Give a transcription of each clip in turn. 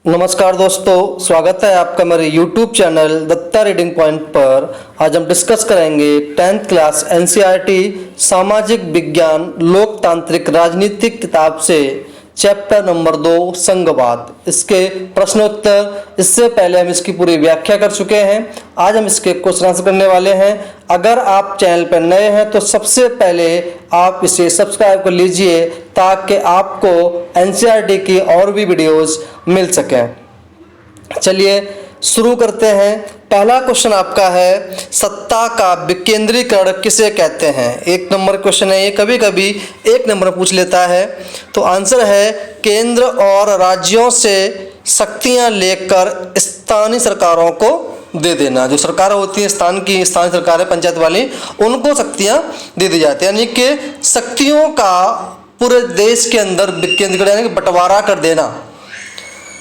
नमस्कार दोस्तों, स्वागत है आपका मेरे YouTube channel Datta Reading Point पर। आज हम डिस्कस करेंगे 10th क्लास NCERT सामाजिक विज्ञान लोकतांत्रिक राजनीतिक किताब से चैप्टर नंबर 2 संघवाद। इसके प्रश्नोत्तर, इससे पहले हम इसकी पूरी व्याख्या कर चुके हैं। आज हम इसके क्वेश्चन आंसर करने वाले हैं। अगर आप चैनल पर नए हैं तो सबसे पहले आप इसे सब्सक्राइब कर लीजिए ताकि आपको NCERT की और भी वीडियोस मिल सकें। चलिए शुरू करते हैं। पहला क्वेश्चन आपका है, सत्ता का विकेंद्रीकरण किसे कहते हैं? 1 नंबर क्वेश्चन है ये, कभी कभी 1 नंबर पूछ लेता है। तो आंसर है केंद्र और राज्यों से शक्तियां लेकर स्थानीय सरकारों को दे देना। जो सरकार होती है स्थानीय सरकारें, पंचायत वाली, उनको शक्तियां दे दी जाती है। यानी कि शक्तियों का पूरे देश के अंदर विकेंद्रीकरण यानी कि बंटवारा कर देना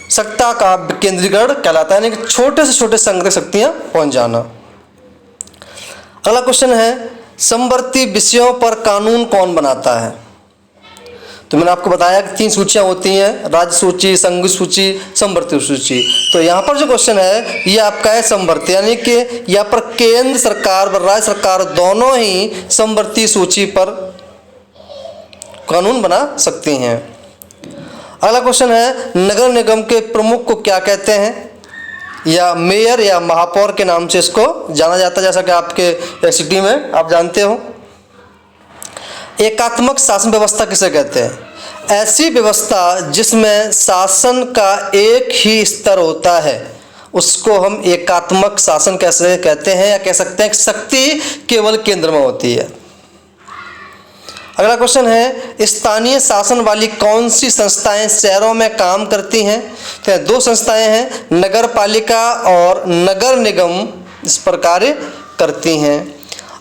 सत्ता का विकेंद्रीकरण कहलाता है, यानी कि छोटे से छोटे संघ तक शक्तियां पहुंच जाना। अगला क्वेश्चन है, समवर्ती विषयों पर कानून कौन बनाता है? तो मैंने आपको बताया कि 3 सूचियां होती हैं, राज्य सूची, संघ सूची, समवर्ती सूची। तो यहाँ पर जो क्वेश्चन है ये आपका है समवर्ती, यानी कि यहाँ पर केंद्र सरकार व राज्य सरकार दोनों ही समवर्ती सूची पर कानून बना सकती हैं। अगला क्वेश्चन है, नगर निगम के प्रमुख को क्या कहते हैं? या मेयर या महापौर के नाम से इसको जाना जाता है, जैसा कि आपके सिटी में आप जानते हो। एकात्मक शासन व्यवस्था किसे कहते हैं? ऐसी व्यवस्था जिसमें शासन का एक ही स्तर होता है उसको हम एकात्मक शासन कैसे कहते हैं, या कह सकते हैं कि शक्ति केवल केंद्र में होती है। अगला क्वेश्चन है, स्थानीय शासन वाली कौन सी संस्थाएं शहरों में काम करती हैं? तो 2 संस्थाएं हैं, नगर पालिका और नगर निगम इस पर कार्य करती हैं।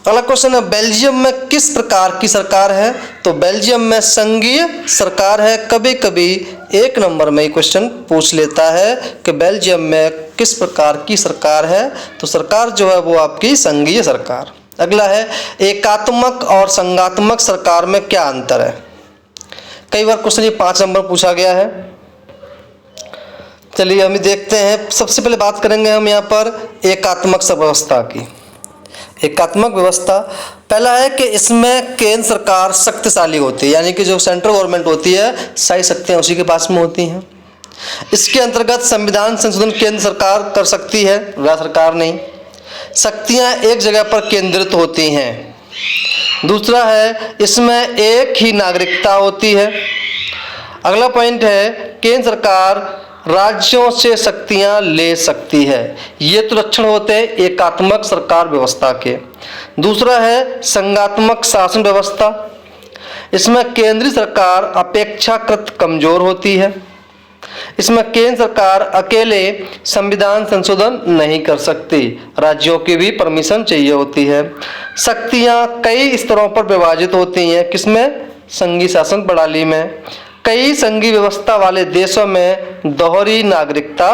अगला क्वेश्चन है, बेल्जियम में किस प्रकार की सरकार है? तो बेल्जियम में संघीय सरकार है। कभी कभी 1 नंबर में क्वेश्चन पूछ लेता है कि बेल्जियम में किस प्रकार की सरकार है, तो सरकार जो है वो आपकी संघीय सरकार। अगला है, एकात्मक और संघात्मक सरकार में क्या अंतर है? कई बार क्वेश्चन ये 5 नंबर पूछा गया है। चलिए हम देखते हैं। सबसे पहले बात करेंगे हम यहाँ पर एकात्मक व्यवस्था की। एकात्मक व्यवस्था पहला है कि इसमें केंद्र सरकार शक्तिशाली होती है, यानी कि जो सेंट्रल गवर्नमेंट होती है सारी शक्तियाँ उसी के पास में होती हैं। इसके अंतर्गत संविधान संशोधन केंद्र सरकार कर सकती है, राज्य सरकार नहीं। शक्तियां एक जगह पर केंद्रित होती हैं। दूसरा है, इसमें एक ही नागरिकता होती है। अगला पॉइंट है, केंद्र सरकार राज्यों से शक्तियां ले सकती है। ये तो लक्षण होते हैं एकात्मक सरकार व्यवस्था के। दूसरा है संघात्मक शासन व्यवस्था। इसमें केंद्रीय सरकार अपेक्षाकृत कमजोर होती है। इसमें केंद्र सरकार अकेले संविधान संशोधन नहीं कर सकती, राज्यों की भी परमिशन चाहिए होती है। शक्तियां कई स्तरों पर विभाजित होती हैं, किसमें? संघीय शासन प्रणाली में। कई संघीय व्यवस्था वाले देशों में दोहरी नागरिकता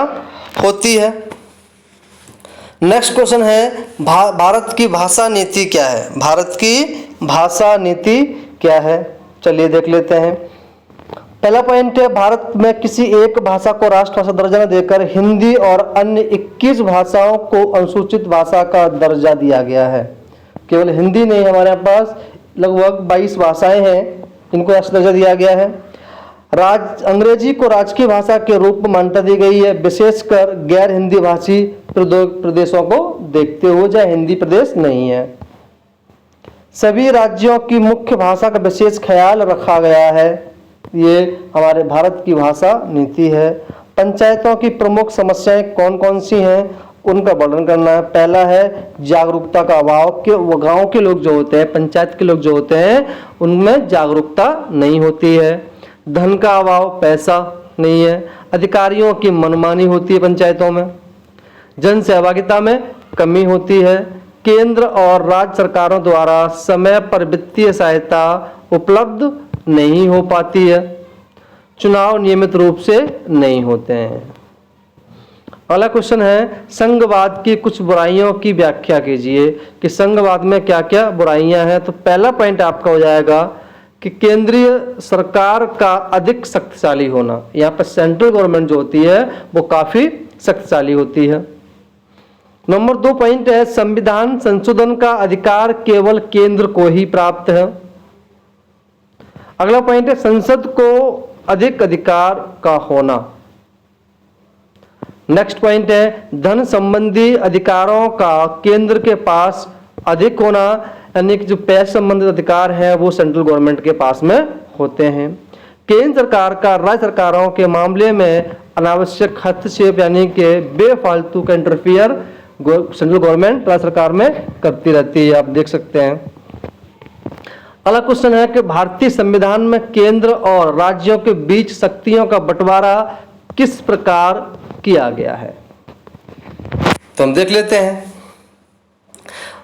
होती है। नेक्स्ट क्वेश्चन है, भारत की भाषा नीति क्या है? भारत की भाषा नीति क्या है? चलिए देख लेते हैं। पहला पॉइंट है, भारत में किसी एक भाषा को राष्ट्रभाषा दर्जा देकर हिंदी और अन्य 21 भाषाओं को अनुसूचित भाषा का दर्जा दिया गया है। केवल हिंदी नहीं, हमारे पास लगभग 22 भाषाएं हैं इनको राष्ट्रीय दर्जा दिया गया है। अंग्रेजी को राजकीय भाषा के रूप में मान्यता दी गई है, विशेषकर गैर हिंदी भाषी प्रदेशों को देखते हुए, जहाँ हिंदी प्रदेश नहीं है। सभी राज्यों की मुख्य भाषा का विशेष ख्याल रखा गया है। ये हमारे भारत की भाषा नीति है। पंचायतों की प्रमुख समस्याएं कौन कौन सी हैं उनका वर्णन करना है। पहला है जागरूकता का अभाव, कि वो गाँव के लोग जो होते हैं, पंचायत के लोग जो होते हैं, उनमें जागरूकता नहीं होती है। धन का अभाव, पैसा नहीं है। अधिकारियों की मनमानी होती है पंचायतों में। जन सहभागिता में कमी होती है। केंद्र और राज्य सरकारों द्वारा समय पर वित्तीय सहायता उपलब्ध नहीं हो पाती है। चुनाव नियमित रूप से नहीं होते हैं। अगला क्वेश्चन है, संघवाद की कुछ बुराइयों की व्याख्या कीजिए, कि संघवाद में क्या क्या बुराइयां हैं। तो पहला पॉइंट आपका हो जाएगा कि केंद्रीय सरकार का अधिक शक्तिशाली होना। यहाँ पर सेंट्रल गवर्नमेंट जो होती है वो काफी शक्तिशाली होती है। नंबर 2 पॉइंट है संविधान संशोधन का अधिकार केवल केंद्र को ही प्राप्त है। अगला पॉइंट है संसद को अधिक अधिकार का होना। नेक्स्ट पॉइंट है धन संबंधी अधिकारों का केंद्र के पास अधिक होना, यानी कि जो पैसे संबंधित अधिकार हैं वो सेंट्रल गवर्नमेंट के पास में होते हैं। केंद्र सरकार का राज्य सरकारों के मामले में अनावश्यक हस्तक्षेप यानी कि बेफालतू का इंटरफियर सेंट्रल गवर्नमेंट राज्य सरकार में करती रहती है, आप देख सकते हैं। अगला क्वेश्चन है कि भारतीय संविधान में केंद्र और राज्यों के बीच शक्तियों का बंटवारा किस प्रकार किया गया है। तो हम देख लेते हैं।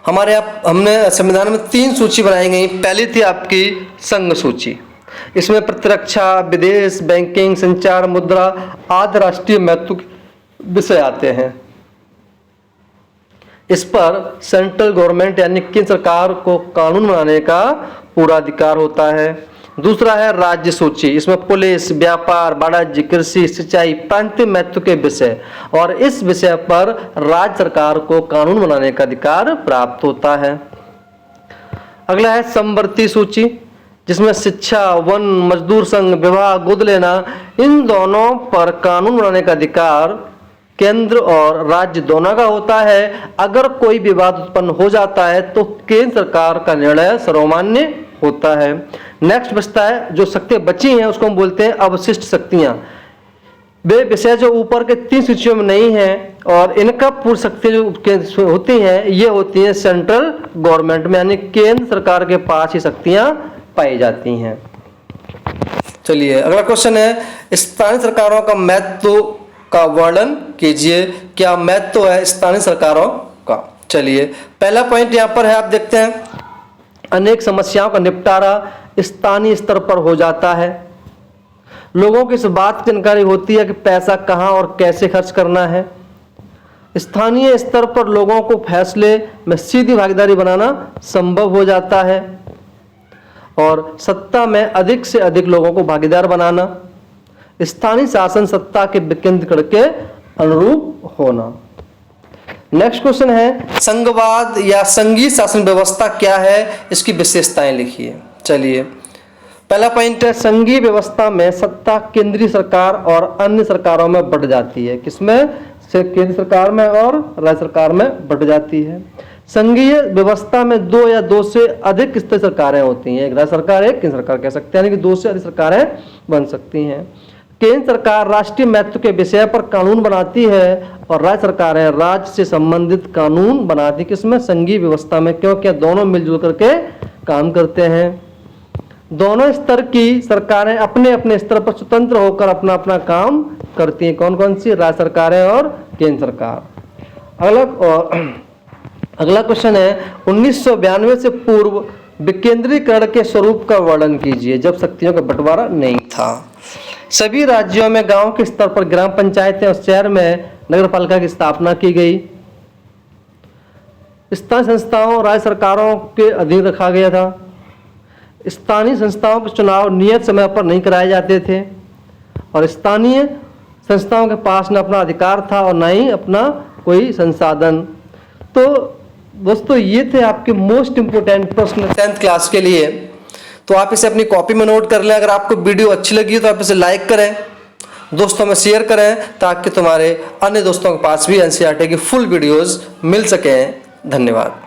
हमारे यहाँ हमने संविधान में 3 सूची बनाई गई। पहली थी आपकी संघ सूची, इसमें प्रतिरक्षा, विदेश, बैंकिंग, संचार, मुद्रा आदि राष्ट्रीय महत्व के विषय आते हैं। इस पर सेंट्रल गवर्नमेंट यानी केंद्र सरकार को कानून बनाने का पूरा अधिकार होता है। दूसरा है राज्य सूची, इसमें पुलिस, व्यापार, वाणिज्य, कृषि, सिंचाई, प्रांतीय महत्व के विषय, और इस विषय पर राज्य सरकार को कानून बनाने का अधिकार प्राप्त होता है। अगला है समवर्ती सूची, जिसमें शिक्षा, वन, मजदूर संघ, विवाह, गोद लेना, इन दोनों पर कानून बनाने का अधिकार केंद्र और राज्य दोनों का होता है। अगर कोई विवाद उत्पन्न हो जाता है तो केंद्र सरकार का निर्णय सर्वमान्य होता है। नेक्स्ट बचता है जो शक्तियां बची हैं उसको हम बोलते हैं अवशिष्ट शक्तियां। वे विषय जो ऊपर के 3 सूचियों में नहीं है और इनका पूर्ण शक्तियां जो होती हैं ये होती हैं सेंट्रल गवर्नमेंट में, यानी केंद्र सरकार के पास ही शक्तियां पाई जाती हैं। चलिए अगला क्वेश्चन है स्थानीय सरकारों का महत्व का वर्णन कीजिए। क्या महत्व है स्थानीय सरकारों का। चलिए पहला पॉइंट यहाँ पर है, आप देखते हैं अनेक समस्याओं का निपटारा स्थानीय स्तर पर हो जाता है। लोगों को इस बात की जानकारी होती है कि पैसा कहाँ और कैसे खर्च करना है। स्थानीय स्तर पर लोगों को फैसले में सीधी भागीदारी बनाना संभव हो जाता है और सत्ता में अधिक से अधिक लोगों को भागीदार बनाना। स्थानीय शासन सत्ता के विकेंद्रीकरण के अनुरूप होना। नेक्स्ट क्वेश्चन है संघवाद या संघीय शासन व्यवस्था क्या है, इसकी विशेषताएं लिखिए। चलिए पहला पॉइंट है संघीय व्यवस्था में सत्ता केंद्रीय सरकार और अन्य सरकारों में बंट जाती है। किसमें? केंद्र सरकार में और राज्य सरकार में बंट जाती है। संघीय व्यवस्था में 2 या 2 से अधिक स्तरीय सरकारें होती हैं, एक राज्य सरकार एक केंद्र सरकार कह सकते हैं, यानी कि 2 से अधिक सरकारें बन सकती हैं। केंद्र सरकार राष्ट्रीय महत्व के विषय पर कानून बनाती है और राज्य सरकारें राज्य से संबंधित कानून बनाती है। किसमें? संघीय व्यवस्था में, क्योंकि दोनों मिलजुल करके काम करते हैं। दोनों स्तर की सरकारें अपने अपने स्तर पर स्वतंत्र होकर अपना अपना काम करती हैं। कौन कौन सी? राज्य सरकारें और केंद्र सरकार। अगला क्वेश्चन है 1992 से पूर्व विकेंद्रीकरण के स्वरूप का वर्णन कीजिए, जब शक्तियों का बंटवारा नहीं था। सभी राज्यों में गांव के स्तर पर ग्राम पंचायतें और शहर में नगर पालिका की स्थापना की गई। स्थानीय संस्थाओं राज्य सरकारों के अधीन रखा गया था। स्थानीय संस्थाओं के चुनाव नियत समय पर नहीं कराए जाते थे और स्थानीय संस्थाओं के पास न अपना अधिकार था और न ही अपना कोई संसाधन। तो दोस्तों ये थे आपके मोस्ट इंपोर्टेंट प्रश्न 10th क्लास के लिए। तो आप इसे अपनी कॉपी में नोट कर लें। अगर आपको वीडियो अच्छी लगी तो आप इसे लाइक करें, दोस्तों में शेयर करें, ताकि तुम्हारे अन्य दोस्तों के पास भी एनसीईआरटी की फुल वीडियोस मिल सकें। धन्यवाद।